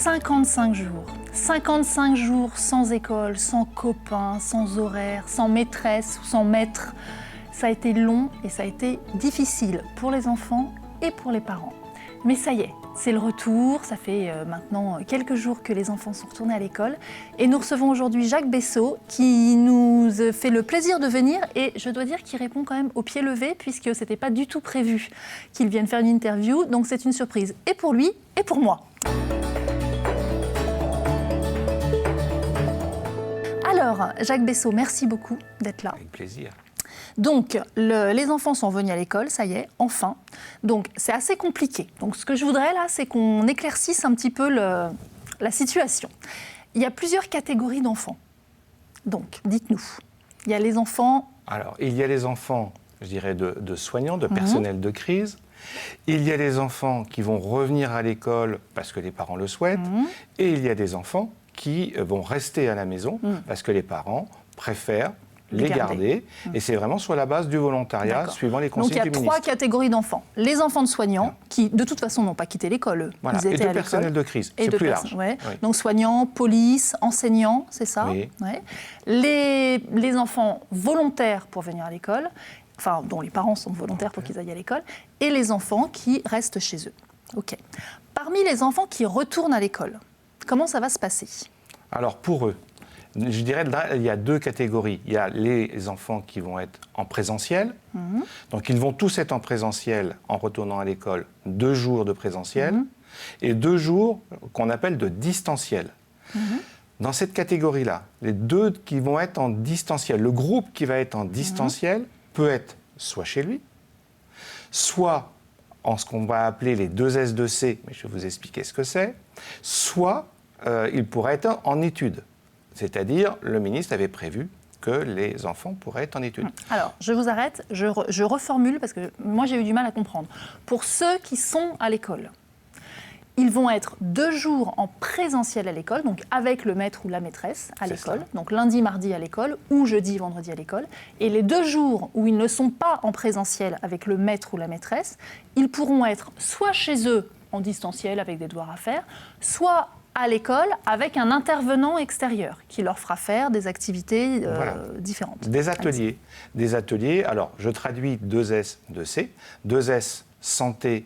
55 jours. 55 jours sans école, sans copains, sans horaire, sans maîtresse ou sans maître. Ça a été long et ça a été difficile pour les enfants et pour les parents. Mais ça y est, c'est le retour. Ça fait maintenant quelques jours que les enfants sont retournés à l'école. Et nous recevons aujourd'hui Jacques Bessot qui nous fait le plaisir de venir. Et je dois dire qu'il répond quand même au pied levé puisque ce n'était pas du tout prévu qu'il vienne faire une interview. Donc c'est une surprise et pour lui et pour moi. Alors, Jacques Bessot, merci beaucoup d'être là. Avec plaisir. Donc, les enfants sont venus à l'école, ça y est, enfin. Donc, c'est assez compliqué. Donc, ce que je voudrais là, c'est qu'on éclaircisse un petit peu la situation. Il y a plusieurs catégories d'enfants. Donc, dites-nous. Il y a les enfants... Alors, il y a les enfants, je dirais, de soignants, de personnel de crise. Il y a les enfants qui vont revenir à l'école parce que les parents le souhaitent. Et il y a des enfants qui vont rester à la maison parce que les parents préfèrent les garder. Et c'est vraiment sur la base du volontariat, suivant les consignes du ministre. Donc il y a trois catégories d'enfants. Les enfants de soignants, qui de toute façon n'ont pas quitté l'école, eux. Voilà. Ils étaient et de personnel de crise, c'est plus large. Ouais. Oui. Donc soignants, police, enseignants, c'est ça. Oui. Ouais. Les enfants volontaires pour venir à l'école, enfin dont les parents sont volontaires pour qu'ils aillent à l'école, et les enfants qui restent chez eux. Ok. Parmi les enfants qui retournent à l'école, comment ça va se passer ? Alors pour eux, je dirais il y a deux catégories. Il y a les enfants qui vont être en présentiel. Donc ils vont tous être en présentiel en retournant à l'école, 2 jours de présentiel et 2 jours qu'on appelle de distanciel. Dans cette catégorie-là, les deux qui vont être en distanciel, le groupe qui va être en distanciel peut être soit chez lui, soit en ce qu'on va appeler les 2S2C, mais je vais vous expliquer ce que c'est, soit il pourrait être en études. C'est-à-dire, le ministre avait prévu que les enfants pourraient être en études. Alors, je vous arrête, je reformule parce que moi j'ai eu du mal à comprendre. Pour ceux qui sont à l'école, ils vont être 2 jours en présentiel à l'école, donc avec le maître ou la maîtresse à l'école, donc lundi, mardi à l'école ou jeudi, vendredi à l'école. Et les 2 jours où ils ne sont pas en présentiel avec le maître ou la maîtresse, ils pourront être soit chez eux en distanciel avec des devoirs à faire, soit à l'école avec un intervenant extérieur qui leur fera faire des activités différentes. Des ateliers. Alors, je traduis 2S, 2C. 2S, santé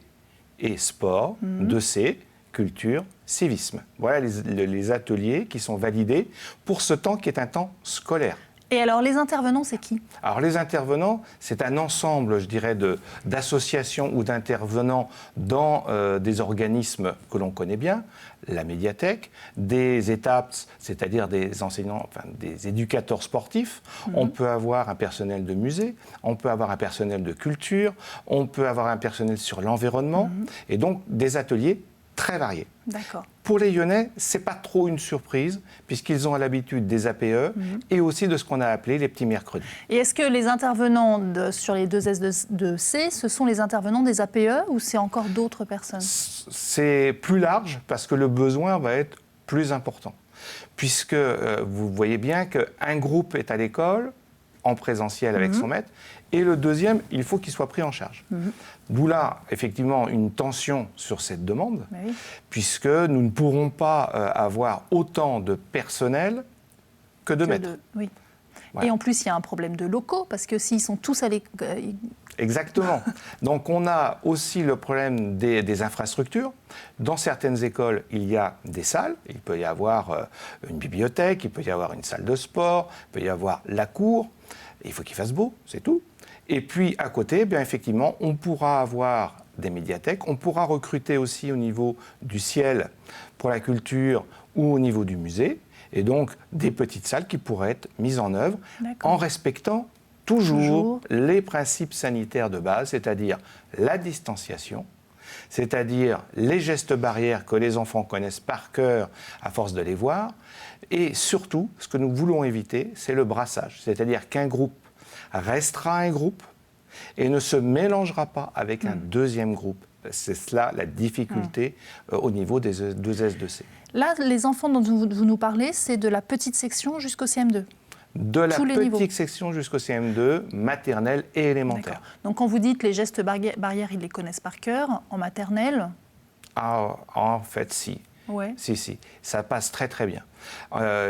et sport. 2C, culture, civisme. Voilà les ateliers qui sont validés pour ce temps qui est un temps scolaire. Et alors, les intervenants, c'est qui ? Alors, les intervenants, c'est un ensemble, je dirais, d'associations ou d'intervenants dans des organismes que l'on connaît bien, la médiathèque, des ETAPS, c'est-à-dire des enseignants, enfin, des éducateurs sportifs. On peut avoir un personnel de musée, on peut avoir un personnel de culture, on peut avoir un personnel sur l'environnement, et donc des ateliers très variés. D'accord. Pour les Lyonnais, ce n'est pas trop une surprise, puisqu'ils ont l'habitude des APE et aussi de ce qu'on a appelé les petits mercredis. Et est-ce que les intervenants sur les 2S2C, ce sont les intervenants des APE ou c'est encore d'autres personnes ? C'est plus large parce que le besoin va être plus important. Puisque vous voyez bien qu'un groupe est à l'école, en présentiel avec son maître, et le deuxième, il faut qu'il soit pris en charge. D'où là, effectivement, une tension sur cette demande, puisque nous ne pourrons pas avoir autant de personnel que de maîtres. Oui. Voilà. Et en plus, il y a un problème de locaux, parce que s'ils sont tous à l'école... Exactement. Donc on a aussi le problème des infrastructures. Dans certaines écoles, il y a des salles. Il peut y avoir une bibliothèque, il peut y avoir une salle de sport, il peut y avoir la cour. Il faut qu'il fasse beau, c'est tout. Et puis à côté, bien effectivement, on pourra avoir des médiathèques. On pourra recruter aussi au niveau du ciel pour la culture ou au niveau du musée. Et donc des petites salles qui pourraient être mises en œuvre en respectant toujours les principes sanitaires de base, c'est-à-dire la distanciation, c'est-à-dire les gestes barrières que les enfants connaissent par cœur à force de les voir, et surtout, ce que nous voulons éviter, c'est le brassage, c'est-à-dire qu'un groupe restera un groupe et ne se mélangera pas avec un deuxième groupe. C'est cela la difficulté au niveau des 2S2C. Là, les enfants dont vous nous parlez, c'est de la petite section jusqu'au CM2 ? De la petite section jusqu'au CM2, maternelle et élémentaire. Donc quand vous dites les gestes barrières, ils les connaissent par cœur, en maternelle ? En fait, si. Ouais. Si, ça passe très très bien.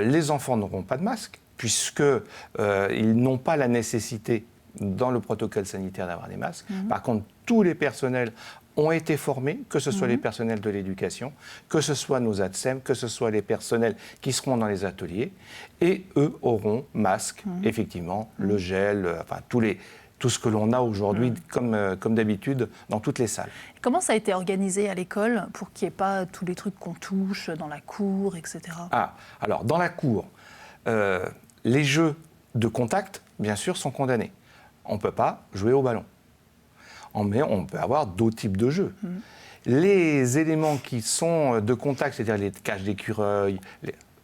Les enfants n'auront pas de masque, puisqu'ils n'ont pas la nécessité dans le protocole sanitaire d'avoir des masques. Par contre, tous les personnels ont été formés, que ce soit les personnels de l'éducation, que ce soit nos ATSEM, que ce soit les personnels qui seront dans les ateliers, et eux auront masque, effectivement, le gel, enfin tout ce que l'on a aujourd'hui, comme d'habitude, dans toutes les salles. Comment ça a été organisé à l'école pour qu'il n'y ait pas tous les trucs qu'on touche dans la cour, etc. Alors, dans la cour, les jeux de contact, bien sûr, sont condamnés. On ne peut pas jouer au ballon. Mais on peut avoir d'autres types de jeux. Les éléments qui sont de contact, c'est-à-dire les cages d'écureuil,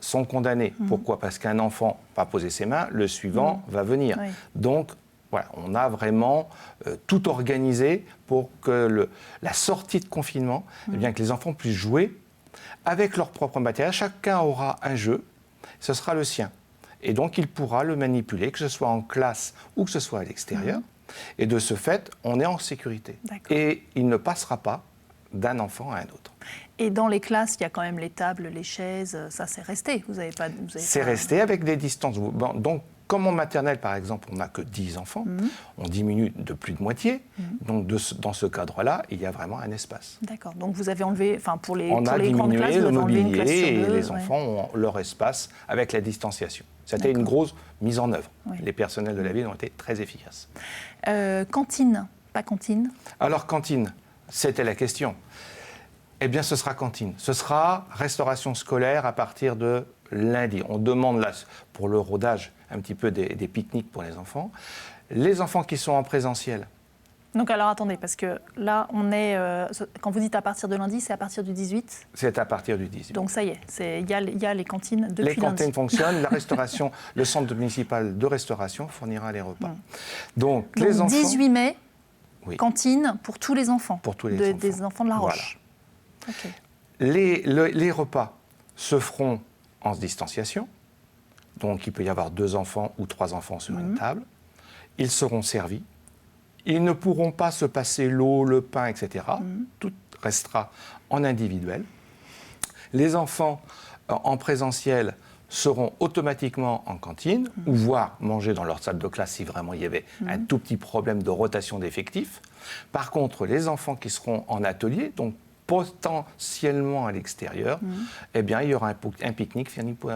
sont condamnés. Pourquoi ? Parce qu'un enfant va poser ses mains, le suivant va venir. Oui. Donc, voilà, on a vraiment tout organisé pour que la sortie de confinement, eh bien, que les enfants puissent jouer avec leur propre matériel. Chacun aura un jeu, ce sera le sien. Et donc, il pourra le manipuler, que ce soit en classe ou que ce soit à l'extérieur. Et de ce fait, on est en sécurité. Et il ne passera pas d'un enfant à un autre. Et dans les classes, il y a quand même les tables, les chaises, ça c'est resté. C'est resté avec des distances. Bon, donc, comme en maternelle, par exemple, on n'a que 10 enfants, on diminue de plus de moitié. Donc, dans ce cadre-là, il y a vraiment un espace. D'accord. Donc, vous avez enlevé, enfin, pour les on a grandes classes, vous le avez enlevé une classe mobilier sur deux. Et les enfants ont leur espace avec la distanciation. C'était une grosse mise en œuvre. Les personnels de la ville ont été très efficaces. Cantine, pas cantine ? Alors, cantine, c'était la question. Eh bien, ce sera cantine. Ce sera restauration scolaire à partir de lundi. On demande là, pour le rodage, un petit peu des pique-niques pour les enfants. Les enfants qui sont en présentiel. Donc alors attendez, parce que là, on est... quand vous dites à partir de lundi, c'est à partir du 18 ? C'est à partir du 18. Donc ça y est, il y a les cantines depuis lundi. Les cantines fonctionnent, la restauration, le centre municipal de restauration fournira les repas. Donc les enfants... 18 mai, cantine pour tous les enfants. Pour tous les enfants. Des enfants de la Roche. Voilà. Okay. Les repas se feront en distanciation. Donc il peut y avoir 2 enfants ou 3 enfants sur une table. Ils seront servis. Ils ne pourront pas se passer l'eau, le pain, etc. Tout restera en individuel. Les enfants en présentiel seront automatiquement en cantine, ou voire manger dans leur salle de classe si vraiment il y avait un tout petit problème de rotation d'effectifs. Par contre, les enfants qui seront en atelier, donc potentiellement à l'extérieur, eh bien, il y aura un pique-nique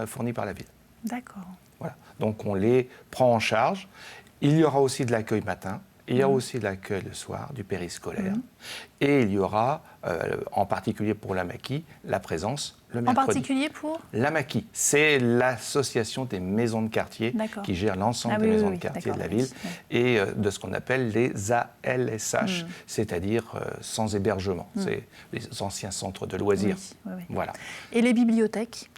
fourni par la ville. D'accord. Voilà. Donc on les prend en charge. Il y aura aussi de l'accueil matin. Il y a aussi de l'accueil le soir, du périscolaire. Et il y aura, en particulier pour la Maquis, la présence le mercredi. En particulier pour ? La Maquis, c'est l'association des maisons de quartier qui gère l'ensemble des maisons de quartier de la ville et de ce qu'on appelle les ALSH, c'est-à-dire sans hébergement. C'est les anciens centres de loisirs. Voilà. Et les bibliothèques ?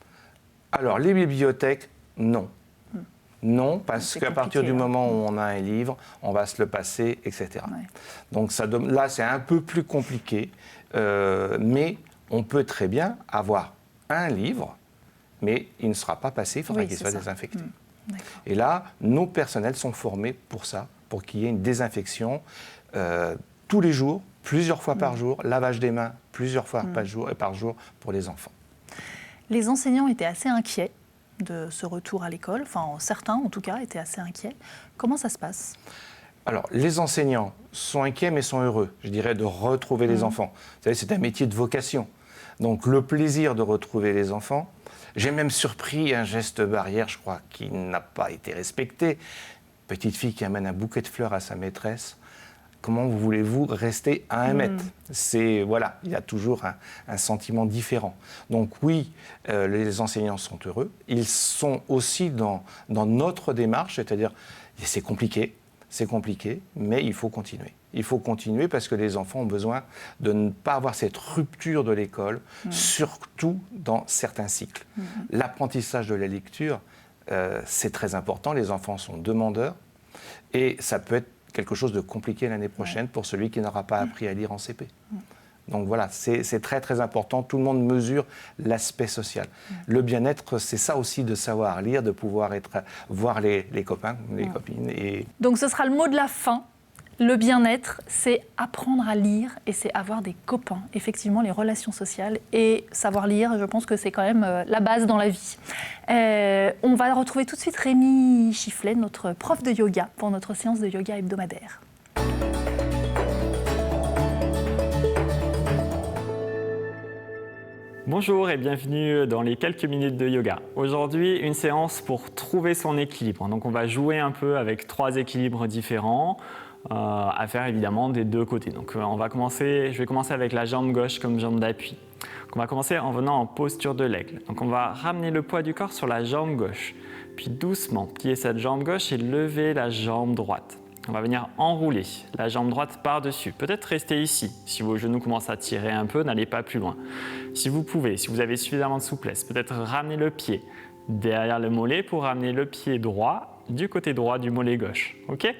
Alors, les bibliothèques, non. Non, parce qu'à partir du moment où on a un livre, on va se le passer, etc. Donc là, c'est un peu plus compliqué, mais on peut très bien avoir un livre, mais il ne sera pas passé, il faudra qu'il soit désinfecté. Et là, nos personnels sont formés pour ça, pour qu'il y ait une désinfection tous les jours, plusieurs fois par jour, lavage des mains plusieurs fois par jour pour les enfants. Les enseignants étaient assez inquiets de ce retour à l'école, enfin certains en tout cas étaient assez inquiets. Comment ça se passe ? Alors, les enseignants sont inquiets mais sont heureux, je dirais, de retrouver les enfants. Vous savez, c'est un métier de vocation. Donc le plaisir de retrouver les enfants. J'ai même surpris un geste barrière, je crois, qui n'a pas été respecté. Petite fille qui amène un bouquet de fleurs à sa maîtresse. Comment voulez-vous rester à 1 mètre ? Voilà, il y a toujours un sentiment différent. Donc oui, les enseignants sont heureux. Ils sont aussi dans notre démarche, c'est-à-dire c'est compliqué, mais il faut continuer. Il faut continuer parce que les enfants ont besoin de ne pas avoir cette rupture de l'école, surtout dans certains cycles. L'apprentissage de la lecture, c'est très important. Les enfants sont demandeurs et ça peut être quelque chose de compliqué l'année prochaine pour celui qui n'aura pas appris à lire en CP. Donc voilà, c'est très très important. Tout le monde mesure l'aspect social. Le bien-être, c'est ça aussi de savoir lire, de pouvoir voir les copains, les copines. Et... Donc ce sera le mot de la fin. Le bien-être, c'est apprendre à lire et c'est avoir des copains. Effectivement, les relations sociales et savoir lire, je pense que c'est quand même la base dans la vie. On va retrouver tout de suite Rémi Chifflet, notre prof de yoga, pour notre séance de yoga hebdomadaire. Bonjour et bienvenue dans les quelques minutes de yoga. Aujourd'hui, une séance pour trouver son équilibre. Donc on va jouer un peu avec 3 équilibres différents à faire évidemment des 2 côtés. Donc je vais commencer avec la jambe gauche comme jambe d'appui. On va commencer en venant en posture de l'aigle. Donc on va ramener le poids du corps sur la jambe gauche. Puis doucement plier cette jambe gauche et lever la jambe droite. On va venir enrouler la jambe droite par-dessus. Peut-être rester ici. Si vos genoux commencent à tirer un peu, n'allez pas plus loin. Si vous pouvez, si vous avez suffisamment de souplesse, peut-être ramener le pied derrière le mollet pour ramener le pied droit du côté droit du mollet gauche. OK ?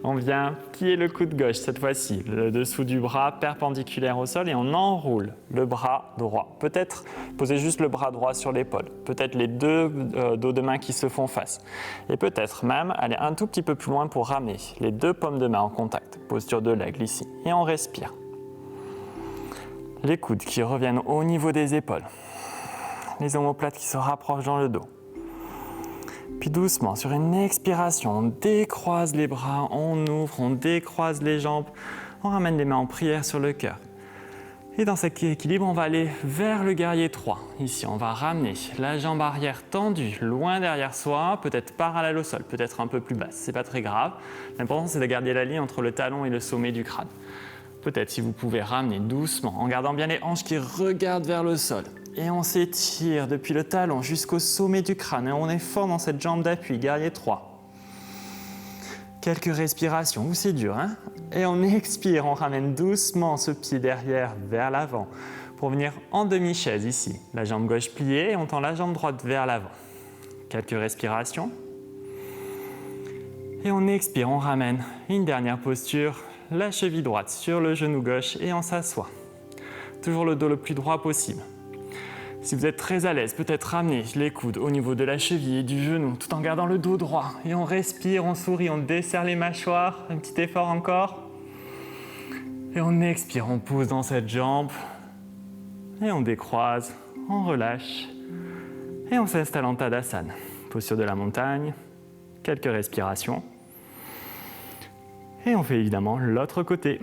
On vient plier le coude gauche cette fois-ci, le dessous du bras perpendiculaire au sol et on enroule le bras droit. Peut-être poser juste le bras droit sur l'épaule, peut-être les 2 dos de main qui se font face. Et peut-être même aller un tout petit peu plus loin pour ramener les 2 paumes de main en contact, posture de l'aigle ici. Et on respire. Les coudes qui reviennent au niveau des épaules, les omoplates qui se rapprochent dans le dos. Puis doucement, sur une expiration, on décroise les bras, on ouvre, on décroise les jambes, on ramène les mains en prière sur le cœur. Et dans cet équilibre, on va aller vers le guerrier 3. Ici, on va ramener la jambe arrière tendue, loin derrière soi, peut-être parallèle au sol, peut-être un peu plus basse, c'est pas très grave. L'important, c'est de garder la ligne entre le talon et le sommet du crâne. Peut-être si vous pouvez ramener doucement, en gardant bien les hanches qui regardent vers le sol. Et on s'étire depuis le talon jusqu'au sommet du crâne. Et on est fort dans cette jambe d'appui, guerrier 3. Quelques respirations, où c'est dur, hein ? Et on expire, on ramène doucement ce pied derrière vers l'avant pour venir en demi-chaise ici. La jambe gauche pliée et on tend la jambe droite vers l'avant. Quelques respirations. Et on expire, on ramène une dernière posture, la cheville droite sur le genou gauche et on s'assoit. Toujours le dos le plus droit possible. Si vous êtes très à l'aise, peut-être ramener les coudes au niveau de la cheville et du genou tout en gardant le dos droit. Et on respire, on sourit, on desserre les mâchoires. Un petit effort encore. Et on expire, on pousse dans cette jambe. Et on décroise, on relâche. Et on s'installe en Tadasana. Posture de la montagne. Quelques respirations. Et on fait évidemment l'autre côté.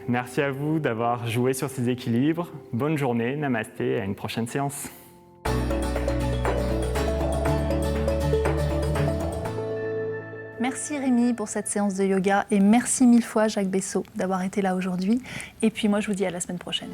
Merci à vous d'avoir joué sur ces équilibres. Bonne journée, namasté et à une prochaine séance. Merci Rémi pour cette séance de yoga et merci 1000 fois Jacques Bessot d'avoir été là aujourd'hui. Et puis moi je vous dis à la semaine prochaine.